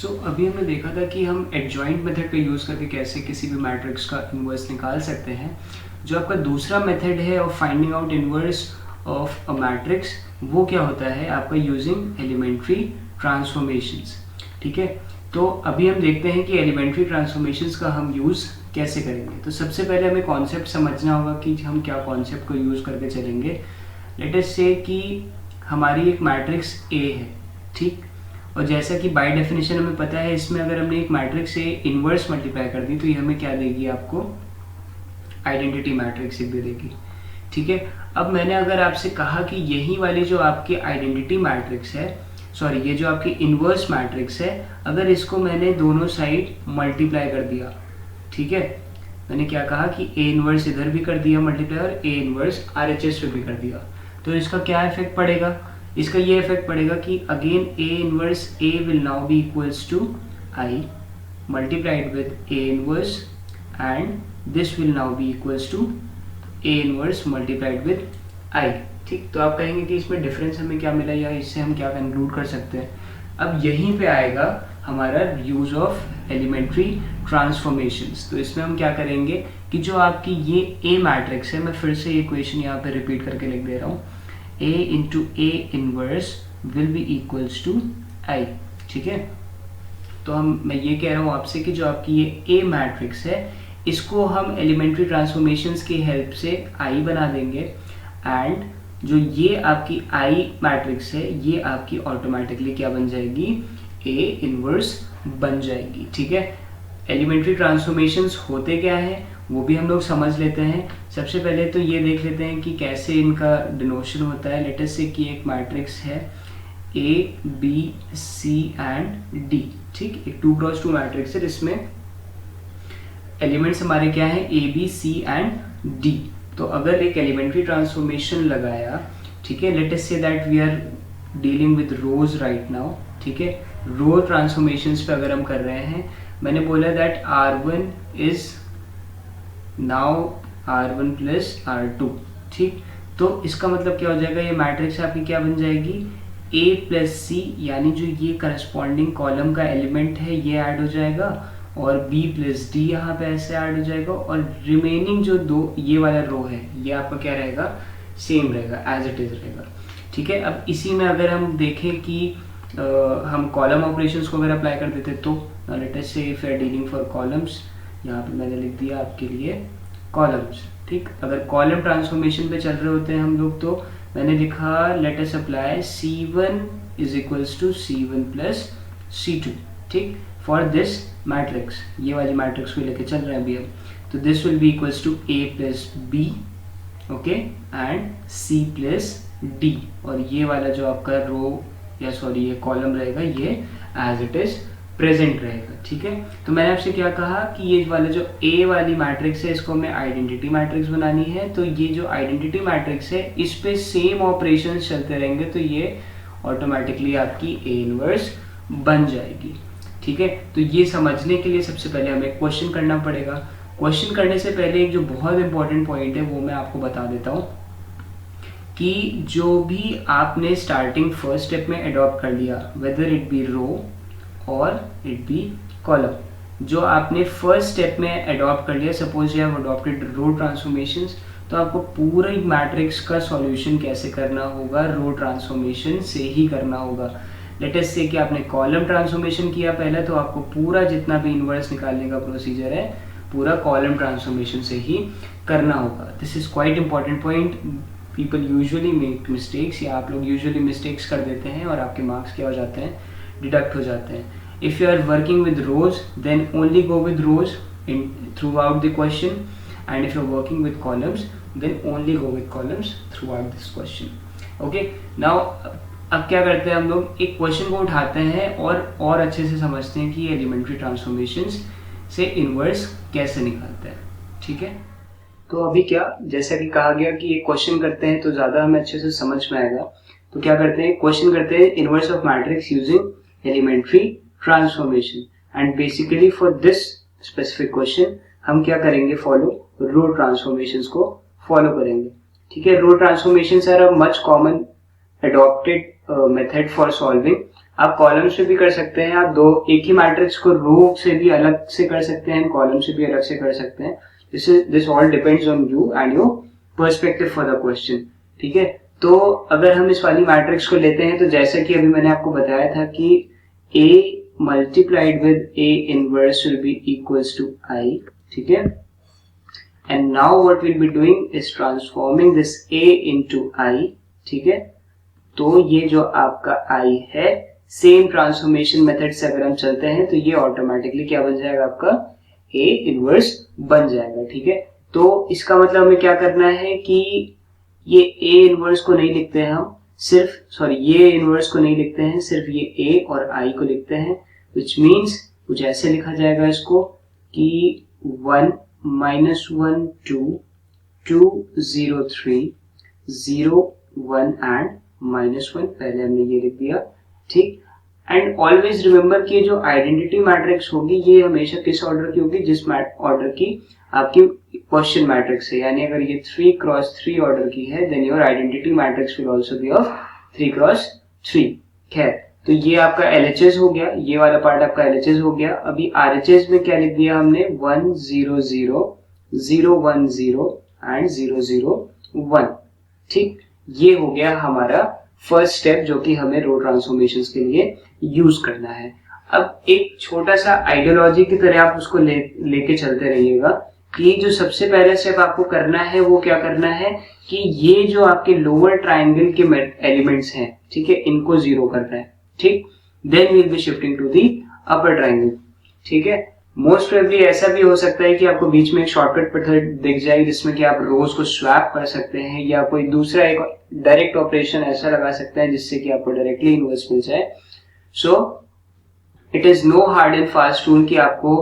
अभी हमने देखा था कि हम एडजॉइंट मेथड का यूज़ करके कैसे किसी भी मैट्रिक्स का इन्वर्स निकाल सकते हैं। जो आपका दूसरा मेथड है of finding out inverse of a matrix, वो क्या होता है आपका यूजिंग एलिमेंट्री ट्रांसफॉर्मेशंस। ठीक है, तो अभी हम देखते हैं कि एलिमेंट्री ट्रांसफॉर्मेशंस का हम यूज़ कैसे करेंगे। तो सबसे पहले हमें कॉन्सेप्ट समझना होगा कि हम क्या कॉन्सेप्ट को यूज़ करके चलेंगे। लेट अस से कि हमारी एक मैट्रिक्स ए है, ठीक, और जैसा कि बाय डेफिनेशन हमें पता है, इसमें अगर हमने एक मैट्रिक्स से इन्वर्स मल्टीप्लाई कर दी तो ये हमें क्या देगी, आपको आइडेंटिटी मैट्रिक्स दे देगी। ठीक है, अब मैंने अगर आपसे कहा कि यही वाली जो आपकी आइडेंटिटी मैट्रिक्स है, सॉरी ये जो आपकी इन्वर्स मैट्रिक्स है, अगर इसको मैंने दोनों साइड मल्टीप्लाई कर दिया, ठीक है, मैंने क्या कहा कि ए इन्वर्स इधर भी कर दिया मल्टीप्लाई और ए इन्वर्स RHS पे भी कर दिया, तो इसका क्या इफेक्ट पड़ेगा, इसका ये इफेक्ट पड़ेगा कि again A inverse A will now be equals to I multiplied with A inverse and this will now be equals to A inverse multiplied with I. ठीक, तो आप कहेंगे कि इसमें डिफरेंस हमें क्या मिला या इससे हम क्या कंक्लूड कर सकते हैं। अब यहीं पे आएगा हमारा यूज ऑफ एलिमेंट्री ट्रांसफॉर्मेशंस। तो इसमें हम क्या करेंगे कि जो आपकी ये ए मैट्रिक्स है, मैं फिर से ये इक्वेशन यहाँ पे रिपीट करके लिख दे रहा हूँ, A into A inverse will be equals to I। ठीक है, तो मैं ये कह रहा हूँ आपसे कि जो आपकी ये A मैट्रिक्स है, इसको हम एलिमेंट्री ट्रांसफॉर्मेशंस की हेल्प से I बना देंगे, एंड जो ये आपकी I मैट्रिक्स है ये आपकी ऑटोमेटिकली क्या बन जाएगी, A इनवर्स बन जाएगी। ठीक है, एलिमेंट्री ट्रांसफॉर्मेशंस होते क्या है वो भी हम लोग समझ लेते हैं। सबसे पहले तो ये देख लेते हैं कि कैसे इनका डिनोशन होता है। लेट अस से कि एक मैट्रिक्स है A B C and D। ठीक, एक 2x2 मैट्रिक्स है जिसमें एलिमेंट्स हमारे क्या है, A B C and D। तो अगर एक एलिमेंट्री ट्रांसफॉर्मेशन लगाया, ठीक है, let us say that we are dealing with rows right now. ठीक है, रो ट्रांसफॉर्मेशंस पे अगर हम कर रहे हैं, मैंने बोला that R1 is now R1 plus R2। ठीक, तो इसका मतलब क्या हो जाएगा, ये मैट्रिक्स आपकी क्या बन जाएगी, A प्लस C, यानी जो ये करस्पॉन्डिंग कॉलम का एलिमेंट है ये ऐड हो जाएगा, और B प्लस D यहाँ पे ऐसे ऐड हो जाएगा, और रिमेनिंग जो दो ये वाला रो है ये आपका क्या रहेगा, सेम रहेगा, एज इट इज रहेगा। ठीक है, अब इसी में अगर हम देखें कि हम कॉलम ऑपरेशंस को अगर अप्लाई कर देते तो let us say if we are dealing for columns, यहाँ पे मैंने लिख दिया आपके लिए कॉलम्स। ठीक, अगर कॉलम ट्रांसफॉर्मेशन पे चल रहे होते हैं हम लोग, तो मैंने लिखा let us apply C1 is equals to C1 plus C2। ठीक, फॉर दिस मैट्रिक्स, ये वाली मैट्रिक्स को लेके चल रहे हैं अभी हम, तो this will be equals to A plus B, okay, and C plus D, और ये वाला जो आपका रो या सॉरी ये कॉलम रहेगा ये एज इट इज प्रेजेंट रहेगा। ठीक है, तो मैंने आपसे क्या कहा कि ये वाला जो A वाली मैट्रिक्स है इसको हमें आइडेंटिटी मैट्रिक्स बनानी है, तो ये जो आइडेंटिटी मैट्रिक्स है इस पे सेम ऑपरेशंस चलते रहेंगे, तो ये ऑटोमेटिकली आपकी A इनवर्स बन जाएगी। ठीक है, तो ये समझने के लिए सबसे पहले हमें क्वेश्चन करना पड़ेगा। क्वेश्चन करने से पहले एक जो बहुत इंपॉर्टेंट पॉइंट है वो मैं आपको बता देता हूँ कि जो भी आपने स्टार्टिंग फर्स्ट स्टेप में अडॉप्ट कर लिया, वेदर इट बी रो और इट बी कॉलम, जो आपने फर्स्ट स्टेप में अडॉप्ट कर लिया, suppose you have adopted row transformations, तो आपको पूरा मैट्रिक्स का सॉल्यूशन कैसे करना होगा, रो ट्रांसफॉर्मेशन से ही करना होगा। लेट अस से कि आपने कॉलम ट्रांसफॉर्मेशन किया पहले, तो आपको पूरा जितना भी इनवर्स निकालने का प्रोसीजर है पूरा कॉलम ट्रांसफॉर्मेशन से ही करना होगा। This is quite important point. People usually make mistakes, या आप लोग यूजुअली मिस्टेक्स कर देते हैं और आपके मार्क्स क्या हो जाते हैं, डिडक्ट हो जाते हैं। If you are working with rows, then only go with rows in throughout the question, and if you are working with columns, then only go with columns throughout this question. Okay, now अब क्या करते हैं हम लोग, एक question को उठाते हैं और अच्छे से समझते हैं कि एलिमेंट्री ट्रांसफॉर्मेशंस से इनवर्स कैसे निकालते हैं। ठीक है, तो अभी क्या, जैसा कि कहा गया कि एक क्वेश्चन करते हैं तो ज़्यादा हमें अच्छे से समझ में आएगा, तो क्या करते हैं, क्वेश्चन करते हैं inverse of matrix using elementary transformation, and basically for this specific question हम क्या करेंगे, फॉलो रो ट्रांसफॉर्मेशंस को फॉलो करेंगे। ठीक है, row transformations are a much common adopted method for solving आप कॉलम्स में भी कर सकते हैं, आप दो एक ही मैट्रिक्स को रो से भी अलग से कर सकते हैं, कॉलम से भी अलग से कर सकते हैं। This all depends on you and your perspective for the question. ठीक है, तो अगर हम इस वाली मैट्रिक्स को लेते हैं तो जैसा कि अभी मैंने आपको बताया था कि A multiplied with A inverse will be equals to I, ठीक है, and now what we'll be doing is transforming this A into I, ठीक है, तो ये जो आपका I है सेम ट्रांसफॉर्मेशन मेथड से अगर हम चलते हैं तो ये ऑटोमेटिकली क्या बन जाएगा, आपका A इनवर्स बन जाएगा। ठीक है, तो इसका मतलब हमें क्या करना है कि ये A इनवर्स को नहीं लिखते हैं हम, ये इनवर्स को नहीं लिखते हैं, सिर्फ ये A और I को लिखते हैं, which means कुछ ऐसे लिखा जाएगा इसको कि 1 -1 2 2 0 3 0 1 एंड -1, पहले हमने ये लिख दिया। ठीक, एंड ऑलवेज रिमेंबर कि जो आइडेंटिटी मैट्रिक्स होगी ये हमेशा किस ऑर्डर की होगी, जिस ऑर्डर की आपकी क्वेश्चन मैट्रिक्स है, यानी अगर ये 3x3 ऑर्डर की है then your identity matrix will also be of 3x3। खैर, तो ये आपका LHS हो गया, ये वाला पार्ट आपका LHS हो गया। अभी RHS में क्या लिख दिया हमने, 1 0 0 0 1 0 एंड 0 0 1। ठीक, ये हो गया हमारा फर्स्ट स्टेप जो कि हमें रो ट्रांसफॉर्मेशंस के लिए यूज करना है। अब एक छोटा सा आइडियोलॉजी की तरह आप उसको लेके चलते रहिएगा कि जो सबसे पहला स्टेप आपको करना है वो क्या करना है कि ये जो आपके लोअर ट्राइंगल के एलिमेंट्स हैं, ठीक है, इनको जीरो करना है। ठीक, then we will be shifting to the upper triangle. ठीक है, मोस्ट प्रोबेबली ऐसा भी हो सकता है कि आपको बीच में एक शॉर्टकट मेथड दिख जाए जिसमें कि आप रोज को स्वैप कर सकते हैं या कोई दूसरा एक डायरेक्ट ऑपरेशन ऐसा लगा सकते हैं जिससे कि आपको डायरेक्टली इनवर्स मिल जाए। So it is no hard and fast rule कि आपको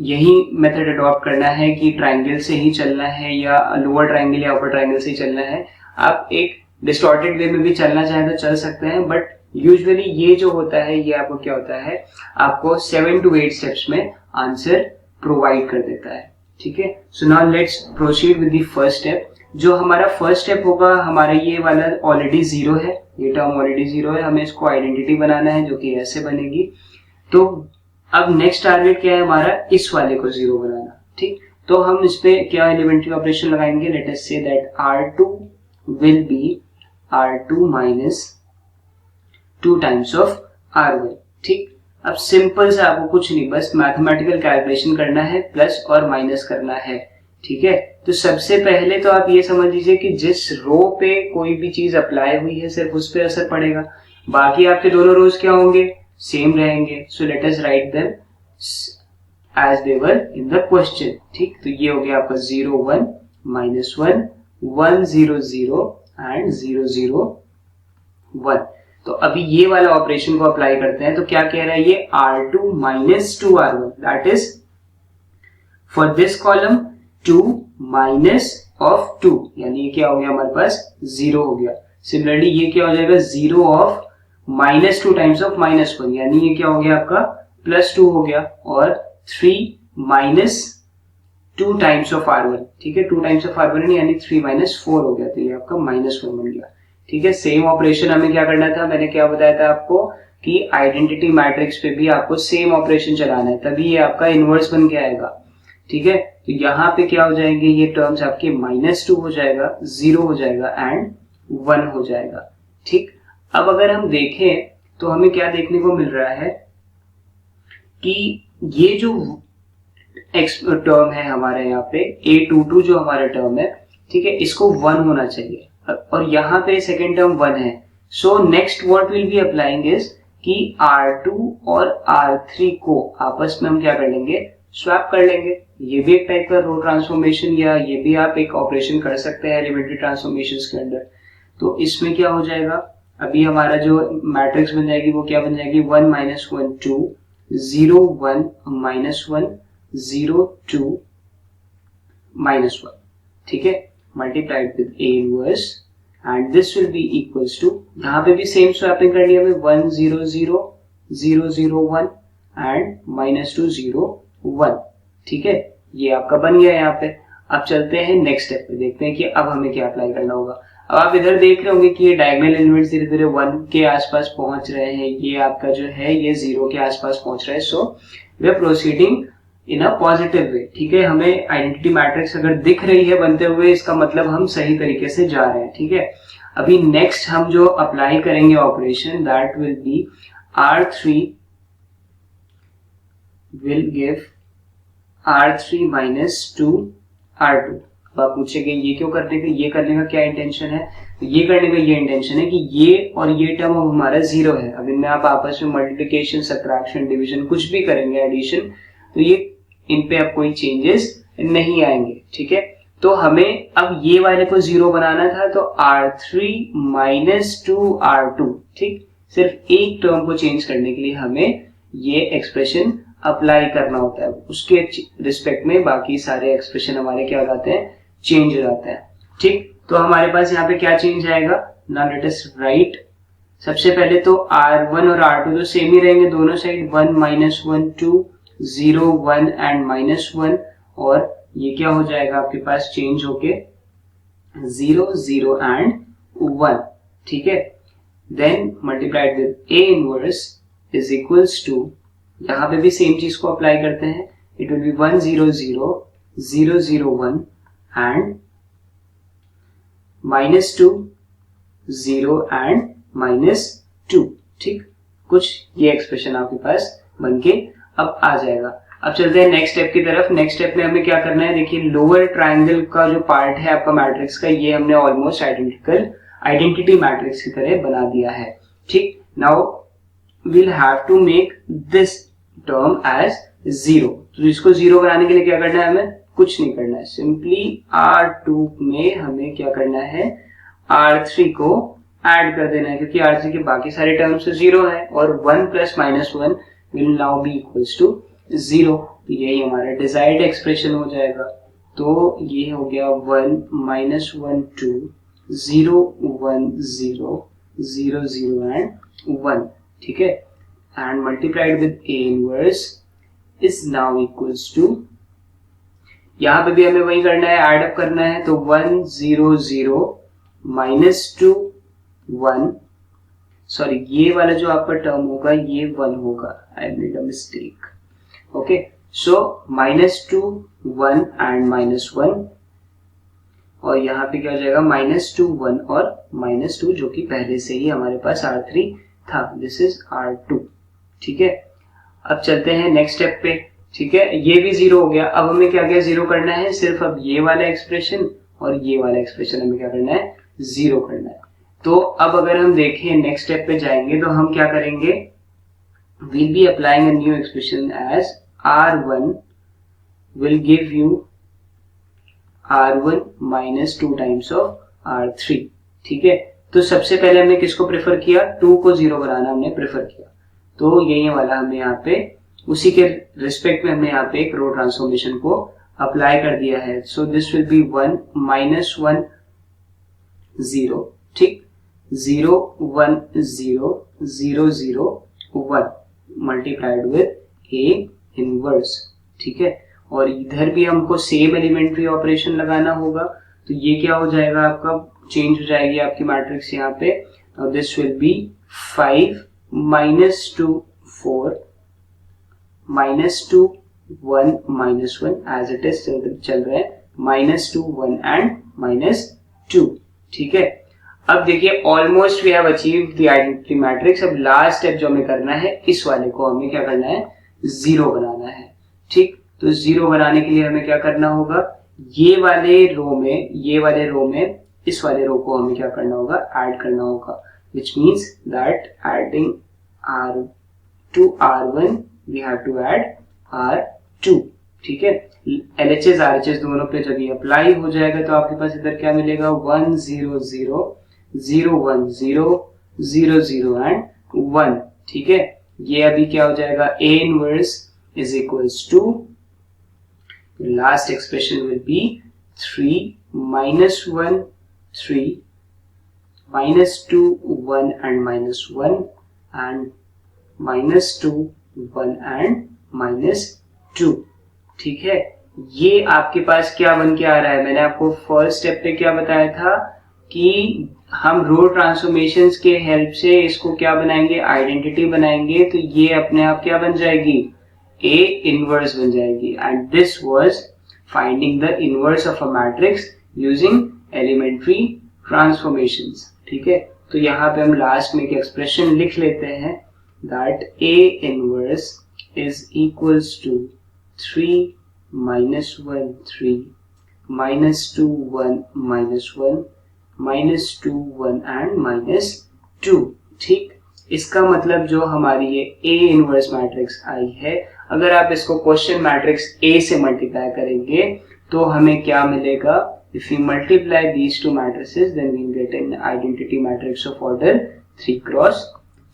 यही मेथड अडॉप्ट करना है कि ट्राइंगल से ही चलना है या लोअर ट्राइंगल या अपर ट्राइंगल से ही चलना है। आप एक डिस्टॉर्टेड वे में भी चलना चाहें तो चल सकते हैं, बट यूजुअली ये जो होता है ये आपको क्या होता है, आपको 7 to 8 स्टेप्स में आंसर प्रोवाइड कर देता है। ठीक है, so now let's proceed with the first step. जो हमारा फर्स्ट स्टेप होगा, हमारा ये वाला ऑलरेडी जीरो है, ये टर्म ऑलरेडी जीरो है, हमें इसको आइडेंटिटी बनाना है जो कि ऐसे बनेगी। तो अब नेक्स्ट टारगेट क्या है हमारा, इस वाले को जीरो बनाना। ठीक, तो हम इस पे क्या एलिमेंट्री ऑपरेशन लगाएंगे, late us say that R2 will be R2 minus 2 times of R1। ठीक, अब सिंपल से आपको कुछ नहीं, बस मैथमेटिकल कैलकुलेशन करना है, प्लस और माइनस करना है। ठीक है, तो सबसे पहले तो आप ये समझ लीजिए कि जिस रो पे कोई भी चीज अप्लाई हुई है सिर्फ उस पे असर पड़ेगा, बाकी आपके दोनों रोज क्या होंगे, सेम रहेंगे। So let us write them as they were in the question. ठीक, तो ये हो गया आपका 0 1 -1 1 0 0 एंड 0 0 1। तो अभी ये वाला ऑपरेशन को अप्लाई करते हैं तो क्या कह रहा है ये, R2 minus 2 R1, that is for this column 2 minus of 2, यानी ये क्या हो गया हमारे पास 0 हो गया। सिमिलरली ये क्या हो जाएगा, 0 ऑफ -2 टाइम्स ऑफ -1, यानी ये क्या हो गया आपका +2 हो गया, और 3 माइनस 2 टाइम्स ऑफ R1। ठीक है, 2 टाइम्स ऑफ R1 यानी 3 माइनस 4 हो गया, तो ये आपका -1 बन गया। ठीक है, सेम ऑपरेशन हमें क्या करना था, मैंने क्या बताया था आपको कि आइडेंटिटी मैट्रिक्स पे भी आपको सेम ऑपरेशन चलाना है, तभी ये आपका इनवर्स बन के आएगा। ठीक है, तो यहाँ पे क्या हो जाएंगे, ये टर्म्स आपके -2 हो जाएगा, 0 हो जाएगा एंड 1 हो जाएगा। ठीक, अब अगर हम देखें तो हमें क्या देखने को मिल रहा है कि ये जो टर्म है हमारे यहाँ पे A22 जो हमारा टर्म है, ठीक है, इसको 1 होना चाहिए, और यहाँ पे सेकेंड टर्म 1 है। So next what will be applying is कि R2 और R3 को आपस में हम क्या कर लेंगे, स्वैप कर लेंगे। ये भी एक टाइप का रो ट्रांसफॉर्मेशन, या ये भी आप एक ऑपरेशन कर सकते हैं एलिमेंट्री ट्रांसफॉर्मेशंस के अंदर। तो इसमें क्या हो जाएगा, अभी हमारा जो मैट्रिक्स बन जाएगी वो क्या बन जाएगी, 1 -1 2 0 1 -1 0 2 -1। ठीक है, multiplied with A inverse and this will be equals to, यहाँ पे भी सेम स्वैपिंग करनी है हमें, 1 0 0 0 0 1 and -2 0 1। ठीक है, ये आपका बन गया यहाँ पे। अब चलते हैं नेक्स्ट स्टेप पे, देखते हैं कि अब हमें क्या अप्लाई करना होगा। अब आप इधर देख रहे होंगे कि ये डायगोनल एलिमेंट्स धीरे धीरे 1 के आसपास पहुंच रहे हैं, ये आपका जो है ये 0 के आसपास पहुंच रहा है। So we are proceeding in a positive way, ठीक है। हमें आइडेंटिटी मैट्रिक्स अगर दिख रही है बनते हुए, इसका मतलब हम सही तरीके से जा रहे हैं, ठीक है। अभी नेक्स्ट हम जो अप्लाई करेंगे operation, that will be R3 will give R3 minus 2R2। अब आप पूछेंगे ये क्यों करने का, ये करने का क्या इंटेंशन है? तो ये करने का ये इंटेंशन है कि ये और ये टर्म अब हमारा 0 है। अब इनमें आप आपस में मल्टीप्लिकेशन, सब्ट्रैक्शन, डिवीजन कुछ भी करेंगे, एडिशन, तो ये इन पे अब कोई चेंजेस नहीं आएंगे, ठीक है। तो हमें अब ये वाले को 0 बनाना था, तो R3 minus 2R2, ठीक। सिर्फ एक टर्म को चेंज करने के लिए हमें ये एक्सप्रेशन अप्लाई करना होता है, उसके रिस्पेक्ट में बाकी सारे एक्सप्रेशन हमारे क्या हो जाते हैं, चेंज हो जाते हैं, ठीक। तो हमारे पास यहाँ पे क्या चेंज आएगा, नाउ लेट अस राइट। सबसे पहले तो R1 और R2 तो सेम ही रहेंगे दोनों साइड, 1 minus 1 2, 0 1 एंड -1, और ये क्या हो जाएगा आपके पास चेंज होके 0 0 एंड 1, ठीक है। Then multiplied with A inverse is equals to, यहाँ पे भी सेम चीज को अप्लाई करते हैं, it will be 1 0 0 0 0 1 and -2 0 and -2, ठीक। कुछ ये एक्सप्रेशन आपके पास बनके अब आ जाएगा। अब चलते हैं नेक्स्ट स्टेप की तरफ। नेक्स्ट स्टेप में हमें क्या करना है, देखिए लोअर ट्राइंगल का जो पार्ट है आपका मैट्रिक्स का, ये हमने ऑलमोस्ट आइडेंटिटी मैट्रिक्स की तरह बना दिया है, ठीक। Now we'll have to make this term as 0। तो इसको 0 बनाने के लिए क्या करना है, हमें कुछ नहीं करना है, सिंपली R2 में हमें क्या करना है, R3 को ऐड कर देना है, क्योंकि R3 के बाकी सारे टर्म्स तो 0 है, और 1 + -1 will now be equals to 0। तो यही हमारा डिजायर्ड एक्सप्रेशन हो जाएगा। तो ये हो गया 1 -1 2 0 1 0 0 0 एंड 1, ठीक है। And multiplied with A inverse is now equals to, यहां पे भी हमें वही करना है, ऐड अप करना है। तो 1 0 0 -2 1, सॉरी ये वाला जो आपका टर्म होगा ये 1 होगा, I made a mistake, okay. So -2 1 and -1, और यहाँ पे क्या हो जाएगा -2 1 और -2, जो कि पहले से ही हमारे पास R3 था, दिस इज R2, ठीक है। अब चलते हैं नेक्स्ट स्टेप पे, ठीक है। ये भी 0 हो गया। अब हमें क्या क्या 0 करना है, सिर्फ अब ये वाला एक्सप्रेशन और ये वाला एक्सप्रेशन हमें क्या करना है, 0 करना है। तो अब अगर हम देखें नेक्स्ट स्टेप पे जाएंगे, तो हम क्या करेंगे, we'll be applying a new expression as R1 will give you R1 minus 2 times of R3, ठीक है। तो सबसे पहले हमने किसको प्रेफर किया, 2 को 0 बनाना हमने प्रेफर किया। तो यही वाला हमने यहाँ पे उसी के रिस्पेक्ट में हमने यहाँ पे एक रो ट्रांसफॉर्मेशन को अप्लाई कर दिया है। सो दिस विल बी 1 -1 0, ठीक, 0 1 0 0 0 1 मल्टीप्लाइड विद A इनवर्स, ठीक है। और इधर भी हमको सेम एलिमेंट्री ऑपरेशन लगाना होगा। तो ये क्या हो जाएगा, आपका चेंज हो जाएगी आपकी मैट्रिक्स यहाँ पे। This will be 5 -2 4 -2 1 -1 as it is चल रहा है, -2 1 एंड -2, ठीक है। अब देखिए almost we have achieved the identity matrix. अब लास्ट स्टेप जो हमें करना है, इस वाले को हमें क्या करना है, 0 बनाना है, ठीक। तो 0 बनाने के लिए हमें क्या करना होगा, ये वाले रो में इस वाले रो को हमें क्या करना होगा, ऐड करना होगा, which means that adding R to R1 we have to add R2, ठीक है। LHS RHS दोनों पे जब ये अप्लाई हो जाएगा तो आपके पास इधर क्या मिलेगा, 1 0 0 0 1 0 0 0 एंड 1, ठीक है। ये अभी क्या हो जाएगा, A inverse is equals to, last expression will be 3 -1 3 -2 1 and -1 and -2 1 and -2, ठीक है। ये आपके पास क्या बन के आ रहा है, मैंने आपको फर्स्ट स्टेप पे क्या बताया था कि हम रो ट्रांसफॉर्मेशंस के हेल्प से इसको क्या बनाएंगे, आइडेंटिटी बनाएंगे, तो ये अपने आप क्या बन जाएगी, ए इनवर्स बन जाएगी। And this was finding the inverse of a matrix using elementary transformations. ठीक है, तो यहाँ पे हम लास्ट में एक एक्सप्रेशन लिख लेते हैं that A inverse is equals to 3 minus 1 3 minus 2 1 minus 1 minus 2 1 and minus 2। ठीक, इसका मतलब जो हमारी ये A इनवर्स मैट्रिक्स आई है, अगर आप इसको क्वेश्चन मैट्रिक्स A से मल्टीप्लाई करेंगे तो हमें क्या मिलेगा, if you multiply these two matrices then we get an identity matrix of order 3 cross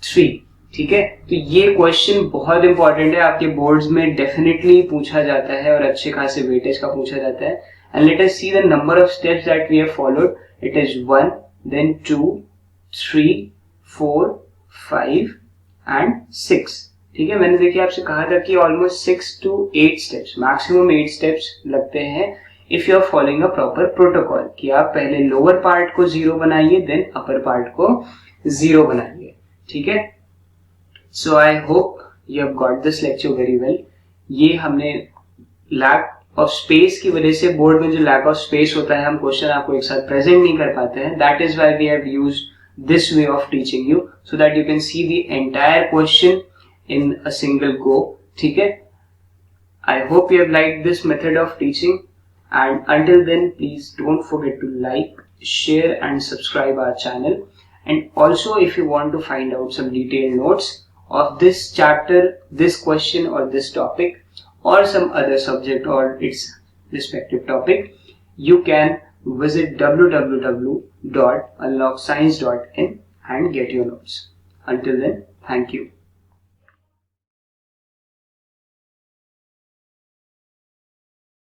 3। ठीक है, तो ये क्वेश्चन बहुत इंपॉर्टेंट है, आपके बोर्ड्स में डेफिनेटली पूछा जाता है और अच्छे खासे वेटेज का पूछा जाता है। And let us see the number of steps that we have followed. It is 1 then 2 3 4 5 and 6। ठीक है, मैंने देखिए आपसे कहा था कि almost 6 to 8 steps, maximum 8 steps लगते हैं if you are following a proper protocol, कि आप पहले लोअर पार्ट को 0 बनाइए देन अपर पार्ट को 0 बनाइए। ठीक है, So I hope you have got this lecture very well। ये हमने लैक ऑफ स्पेस की वजह से, बोर्ड में जो लैक ऑफ स्पेस होता है, हम क्वेश्चन आपको एक साथ प्रेजेंट नहीं कर पाते हैं, that is why we have used this way of teaching you so that you can see the entire question in a single go. ठीक है, I hope you have liked this method of teaching and until then please don't forget to like, share and subscribe our channel। And also if you want to find out some detailed notes of this chapter, this question or this topic or some other subject or its respective topic, you can visit www.unlockscience.in and get your notes. Until then, thank you.